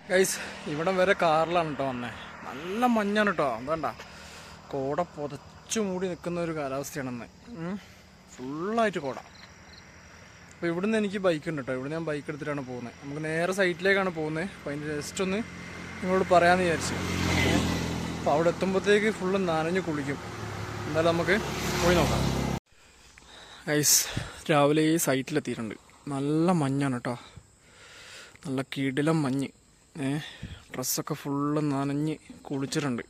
Guys ഇവിടം വരെ കാറിലാണ് കേട്ടോ വന്നേ. നല്ല മഞ്ഞാണ് കേട്ടോ. അതണ്ട കോട പുതച്ചു മൂടി നിൽക്കുന്ന ഒരു കാലാവസ്ഥയാണെന്ന്. ഫുള്ളായിട്ട് കോട. അപ്പോൾ ഇവിടുന്ന് എനിക്ക് ബൈക്ക് ഉണ്ട് കേട്ടോ. ഇവിടെ ഞാൻ ബൈക്ക് എടുത്തിട്ടാണ് പോകുന്നത്. നമുക്ക് നേരെ സൈറ്റിലേക്കാണ് പോകുന്നത്. അപ്പോൾ അതിൻ്റെ ജസ്റ്റ് ഒന്ന് നിങ്ങളോട് പറയാമെന്ന് വിചാരിച്ചു. അപ്പോൾ അവിടെ എത്തുമ്പോഴത്തേക്ക് ഫുള്ള് നനഞ്ഞ് കുളിക്കും. എന്തായാലും നമുക്ക് പോയി നോക്കാം. ഗൈസ് രാവിലെ ഈ സൈറ്റിലെത്തിയിട്ടുണ്ട്. നല്ല മഞ്ഞാണ് കേട്ടോ. നല്ല കിടിലം മഞ്ഞ്. ഡ്രസ്സൊക്കെ ഫുള്ള് നനഞ്ഞ് കുളിച്ചിട്ടുണ്ട്.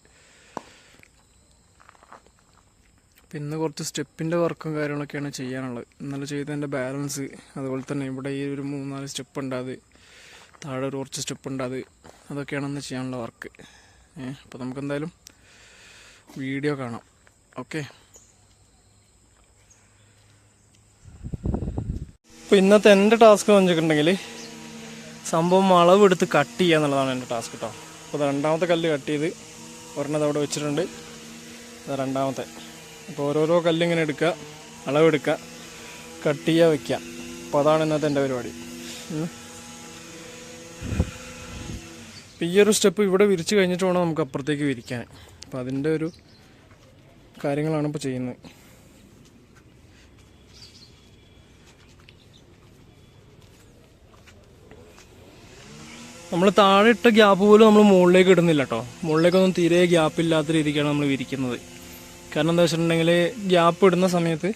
പിന്നെ കുറച്ച് സ്റ്റെപ്പിൻ്റെ വർക്കും കാര്യങ്ങളൊക്കെയാണ് ചെയ്യാനുള്ളത്. ഇന്നലെ ചെയ്തതിൻ്റെ ബാലൻസ്, അതുപോലെ തന്നെ ഇവിടെ ഈ ഒരു 3-4 സ്റ്റെപ്പ് ഉണ്ട്, അത് താഴെ ഒരു കുറച്ച് സ്റ്റെപ്പ് ഉണ്ട്, അതൊക്കെയാണ് ഇന്ന് ചെയ്യാനുള്ള വർക്ക്. അപ്പോൾ നമുക്കെന്തായാലും വീഡിയോ കാണാം. ഓക്കെ. അപ്പോൾ ഇന്നത്തെ എൻ്റെ ടാസ്ക് എന്ന് വെച്ചിട്ടുണ്ടെങ്കിൽ സംഭവം അളവെടുത്ത് കട്ട് ചെയ്യുക എന്നുള്ളതാണ് എൻ്റെ ടാസ്ക് കേട്ടോ. അപ്പോൾ രണ്ടാമത്തെ കല്ല് കട്ട് ചെയ്ത് ഒരെണ്ണത് അവിടെ വെച്ചിട്ടുണ്ട്. രണ്ടാമത്തെ. അപ്പോൾ ഓരോരോ കല്ലിങ്ങനെ എടുക്കുക, അളവെടുക്കുക, കട്ട് ചെയ്യുക, വയ്ക്കുക. അപ്പോൾ അതാണ് ഇന്നത്തെ എൻ്റെ പരിപാടി. അപ്പോൾ ഈ ഒരു സ്റ്റെപ്പ് ഇവിടെ വിരിച്ച് കഴിഞ്ഞിട്ട് വേണം നമുക്ക് അപ്പുറത്തേക്ക് വിരിക്കാൻ. അപ്പോൾ അതിൻ്റെ ഒരു കാര്യങ്ങളാണ് ഇപ്പോൾ ചെയ്യുന്നത്. നമ്മൾ താഴെ ഇട്ട ഗ്യാപ്പ് പോലും നമ്മൾ മുകളിലേക്ക് ഇടുന്നില്ല കേട്ടോ. മുകളിലേക്കൊന്നും തീരെ ഗ്യാപ്പില്ലാത്ത രീതിക്കാണ് നമ്മൾ വിരിക്കുന്നത്. കാരണം എന്താ വെച്ചിട്ടുണ്ടെങ്കിൽ ഗ്യാപ്പ് ഇടുന്ന സമയത്ത്,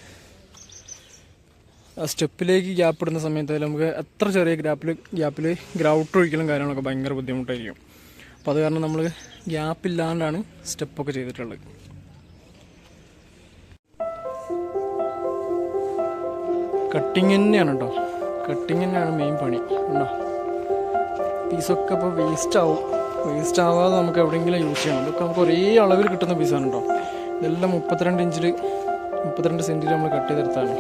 ആ സ്റ്റെപ്പിലേക്ക് ഗ്യാപ്പ് ഇടുന്ന സമയത്ത് നമുക്ക് എത്ര ചെറിയ ഗ്യാപ്പിൽ ഗ്രൗട്ട് ഒഴിക്കലും കാര്യങ്ങളൊക്കെ ഭയങ്കര ബുദ്ധിമുട്ടായിരിക്കും. അപ്പോൾ അത് കാരണം നമ്മൾ ഗ്യാപ്പില്ലാണ്ടാണ് സ്റ്റെപ്പൊക്കെ ചെയ്തിട്ടുള്ളത്. കട്ടിങ് തന്നെയാണ് കേട്ടോ. കട്ടിങ് തന്നെയാണ് മെയിൻ പണി. ഉണ്ടോ, പീസൊക്കെ ഇപ്പോൾ വേസ്റ്റ് ആവാതെ നമുക്ക് എവിടെയെങ്കിലും യൂസ് ചെയ്യണം. ഇതൊക്കെ നമുക്ക് ഒരേ അളവിൽ കിട്ടുന്ന പീസാണ് കേട്ടോ. ഇതെല്ലാം 32 സെൻറ്റിൽ നമ്മൾ കട്ട് ചെയ്തെടുത്താണ്.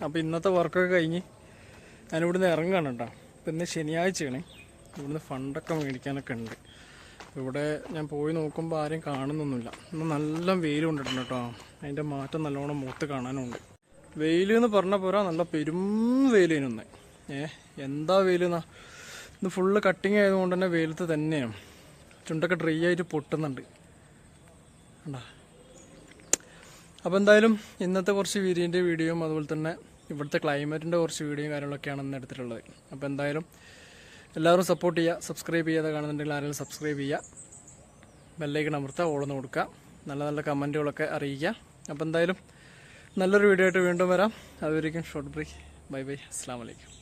അപ്പോൾ ഇന്നത്തെ വർക്കൊക്കെ കഴിഞ്ഞ് ഞാനിവിടുന്ന് ഇറങ്ങുകയാണ് കേട്ടോ. ഇപ്പം ഇന്ന് ശനിയാഴ്ചയാണ്. ഇവിടുന്ന് ഫണ്ടൊക്കെ മേടിക്കാനൊക്കെ ഉണ്ട്. ഇവിടെ ഞാൻ പോയി നോക്കുമ്പോൾ ആരെയും കാണുന്നൊന്നുമില്ല. ഇന്ന് നല്ല വെയിൽ കൊണ്ടിട്ടുണ്ട് കേട്ടോ. അതിൻ്റെ മാറ്റം നല്ലോണം മുഖത്ത് കാണാനുണ്ട്. വെയിൽ എന്ന് പറഞ്ഞാൽ പോരാ, നല്ല പെരും വെയിലിനൊന്ന്. എന്താ വെയിലെന്നാ, ഇന്ന് ഫുള്ള് കട്ടിങ് ആയതുകൊണ്ട് തന്നെ വെയിലത്ത് തന്നെയാണ്. ചുണ്ടൊക്കെ ഡ്രൈ ആയിട്ട് പൊട്ടുന്നുണ്ട് കണ്ടാ. അപ്പോൾ എന്തായാലും ഇന്നത്തെ കുറച്ച് വീഡിയോയും അതുപോലെ തന്നെ ഇവിടുത്തെ ക്ലൈമറ്റിൻ്റെ കുറച്ച് വീഡിയോയും കാര്യങ്ങളൊക്കെയാണ് ഇന്ന് എടുത്തിട്ടുള്ളത്. അപ്പോൾ എന്തായാലും എല്ലാവരും സപ്പോർട്ട് ചെയ്യുക. സബ്സ്ക്രൈബ് ചെയ്യാതെ കാണുന്നുണ്ടെങ്കിൽ ആരെങ്കിലും സബ്സ്ക്രൈബ് ചെയ്യുക, ബെല്ലൈക്കൺ അമർത്തുക, ഓളൊന്ന് കൊടുക്കുക, നല്ല നല്ല കമൻറ്റുകളൊക്കെ അറിയിക്കുക. അപ്പോൾ എന്തായാലും നല്ലൊരു വീഡിയോ ആയിട്ട് വീണ്ടും വരാം. അതുവരേക്കും ഷോർട്ട് ബ്രേക്ക്. Bye bye. അസ്സലാമു അലൈക്കും.